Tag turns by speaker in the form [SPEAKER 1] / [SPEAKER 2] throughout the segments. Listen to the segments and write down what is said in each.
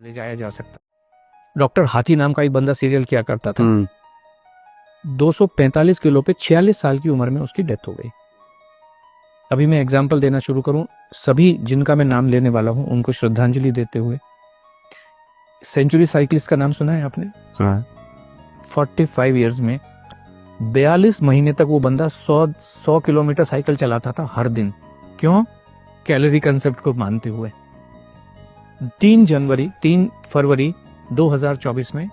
[SPEAKER 1] ले जाया जा सकता। डॉक्टर हाथी नाम का एक बंदा सीरियल किया करता था। 245 किलो पे 46 साल की उम्र में उसकी डेथ हो गई। अभी मैं एग्जाम्पल देना शुरू करूं, सभी जिनका मैं नाम लेने वाला हूं उनको श्रद्धांजलि देते हुए। सेंचुरी साइकिलिस्ट का नाम सुना है आपने?
[SPEAKER 2] सुना है।
[SPEAKER 1] 45 इयर्स में 42 महीने तक वो बंदा 100 किलोमीटर साइकिल चलाता था हर दिन। क्यों? कैलोरी कंसेप्ट को मानते हुए। 3 फरवरी 2024 में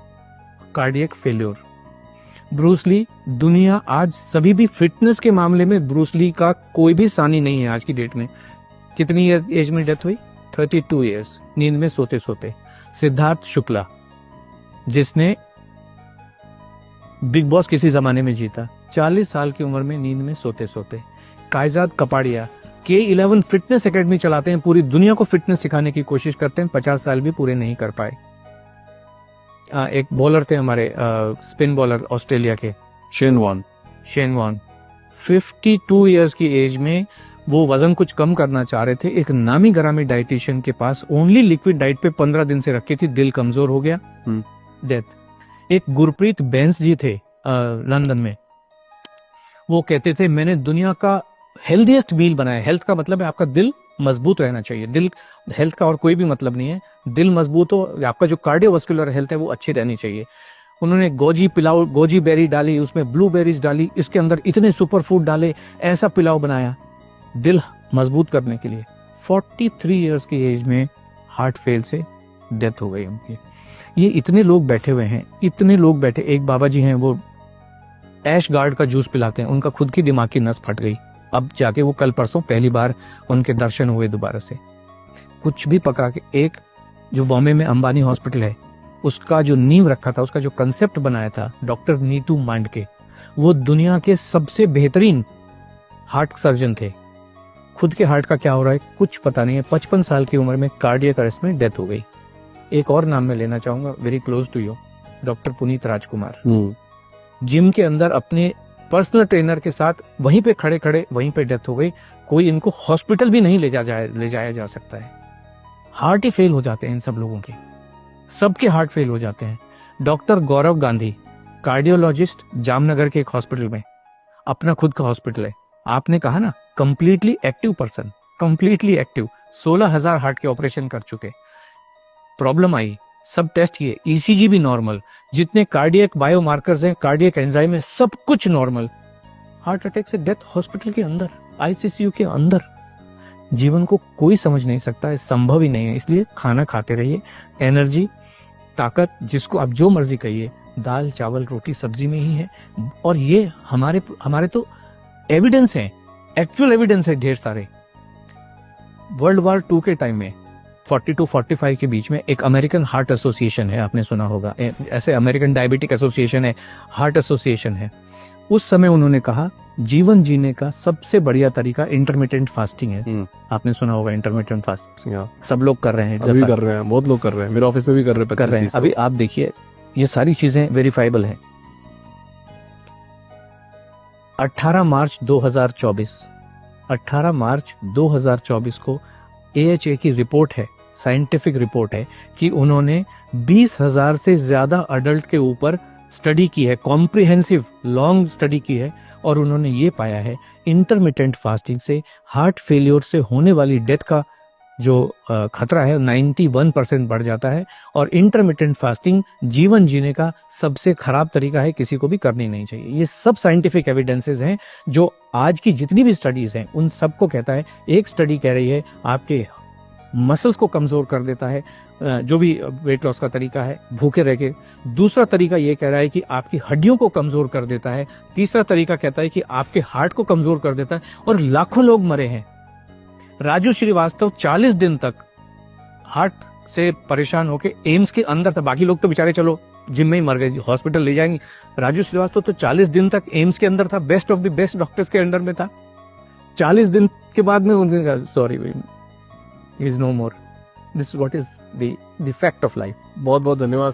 [SPEAKER 1] कार्डियक फेल्योर। ब्रूस ली, दुनिया आज सभी भी फिटनेस के मामले में ब्रूस ली का कोई भी सानी नहीं है आज की डेट में। कितनी एज में डेथ हुई? 32 इयर्स, नींद में सोते सोते। सिद्धार्थ शुक्ला, जिसने बिग बॉस किसी जमाने में जीता, 40 साल की उम्र में नींद में सोते सोते। कायजाद कपाड़िया K11 फिटनेस एकेडमी चलाते हैं, पूरी दुनिया को फिटनेस सिखाने की कोशिश करते हैं, 50 साल भी पूरे नहीं कर पाए। एक बॉलर थे हमारे, स्पिन बॉलर ऑस्ट्रेलिया के,
[SPEAKER 2] शेन वॉर्न
[SPEAKER 1] 52 इयर्स की एज में वो वजन कुछ कम करना चाह रहे थे। एक नामी गरामी डाइटिशियन के पास ओनली लिक्विड डाइट पे 15 दिन से रखी थी, दिल कमजोर हो गया, डेथ। एक गुरप्रीत बैंस जी थे लंदन में, वो कहते थे मैंने दुनिया का हेल्दीएस्ट मील बनाया। हेल्थ का मतलब है आपका दिल मजबूत रहना चाहिए। दिल, हेल्थ का और कोई भी मतलब नहीं है। दिल मजबूत हो, आपका जो कार्डियोवास्कुलर हेल्थ है वो अच्छी रहनी चाहिए। उन्होंने गोजी बेरी डाली, उसमें ब्लूबेरीज डाली, इसके अंदर इतने सुपर फूड डाले, ऐसा पिलाव बनाया दिल मजबूत करने के लिए। 43 इयर्स की एज में हार्ट फेल से डेथ हो गई उनकी। ये इतने लोग बैठे हुए हैं, इतने लोग बैठे। एक बाबा जी हैं, वो ऐश गार्ड का जूस पिलाते हैं, उनका खुद की दिमाग की नस फट गई। अब जाके वो कल परसों पहली बार उनके दर्शन हुए दोबारा से। कुछ भी पका के, एक जो बॉम्बे में अंबानी हॉस्पिटल है, उसका जो नींव रखा था, उसका जो कंसेप्ट बनाया था डॉक्टर नीतू मांडके, वो दुनिया के सबसे बेहतरीन हार्ट सर्जन थे। खुद के हार्ट का क्या हो रहा है कुछ पता नहीं है। 55 साल की उम्र में कार्डियक अरेस्ट में डेथ हो गई। एक और नाम मैं लेना चाहूंगा, very close to you, doctor Puneet Rajkumar. Gym के अंदर अपने पर्सनल ट्रेनर के साथ वहीं पे खड़े खड़े वहीं पे डेथ हो गई। कोई इनको हॉस्पिटल भी नहीं ले जाया जा सकता है। हार्ट ही फेल हो जाते हैं इन सब लोगों के, सबके हार्ट फेल हो जाते हैं। डॉक्टर गौरव गांधी, कार्डियोलॉजिस्ट, जामनगर के एक हॉस्पिटल में, अपना खुद का हॉस्पिटल है। आपने कहा ना, completely active person, completely active, 16,000 heart के ऑपरेशन कर चुके। प्रॉब्लम आई, सब टेस्ट किए, ईसीजी भी नॉर्मल, जितने कार्डियक बायोमार्कर्स हैं, कार्डियक एंजाइम है, सब कुछ नॉर्मल। हार्ट अटैक से डेथ हॉस्पिटल के अंदर, आईसीयू के अंदर। जीवन को कोई समझ नहीं सकता है, संभव ही नहीं है। इसलिए खाना खाते रहिए, एनर्जी, ताकत, जिसको आप जो मर्जी कहिए, दाल चावल रोटी सब्जी में ही है। और ये हमारे तो एविडेंस है, एक्चुअल एविडेंस है ढेर सारे। वर्ल्ड वॉर 2 के टाइम में 42-45 के बीच में एक अमेरिकन हार्ट एसोसिएशन है, आपने सुना होगा, ऐसे अमेरिकन डायबिटिक एसोसिएशन है, हार्ट एसोसिएशन है। उस समय उन्होंने कहा जीवन जीने का सबसे बढ़िया तरीका इंटरमिटेंट फास्टिंग है। आपने सुना होगा इंटरमिटेंट फास्टिंग, सब लोग कर रहे हैं,
[SPEAKER 2] अभी कर रहे हैं, बहुत लोग कर रहे हैं, मेरे ऑफिस में भी कर रहे हैं।
[SPEAKER 1] अभी आप देखिए, ये सारी चीजें वेरीफाइबल हैं। 18 मार्च 2024 को AHA की रिपोर्ट है, साइंटिफिक रिपोर्ट है, कि उन्होंने 20,000 से ज्यादा अडल्ट के ऊपर स्टडी की है, कॉम्प्रिहेंसिव लॉन्ग स्टडी की है, और उन्होंने ये पाया है इंटरमिटेंट फास्टिंग से हार्ट फेलियर से होने वाली डेथ का जो खतरा है 91% बढ़ जाता है। और इंटरमिटेंट फास्टिंग जीवन जीने का सबसे खराब तरीका है, किसी को भी करनी नहीं चाहिए। ये सब साइंटिफिक एविडेंसेस हैं, जो आज की जितनी भी स्टडीज हैं उन सबको कहता है। एक स्टडी कह रही है आपके मसल्स को कमजोर कर देता है, जो भी वेट लॉस का तरीका है, भूखे रह के। दूसरा तरीका ये कह रहा है कि आपकी हड्डियों को कमजोर कर देता है। तीसरा तरीका कहता है कि आपके हार्ट को कमजोर कर देता है। और लाखों लोग मरे हैं। राजू श्रीवास्तव 40 दिन तक हार्ट से परेशान होकर एम्स के अंदर था। बाकी लोग तो बेचारे चलो जिम में ही मर गए, हॉस्पिटल ले जाएंगे। राजू श्रीवास्तव तो 40 दिन तक एम्स के अंदर था, best of the best doctors के अंडर में था। 40 दिन के बाद में उन्होंने कहा sorry, is no more. This is what is the fact of life.
[SPEAKER 2] बहुत बहुत धन्यवाद।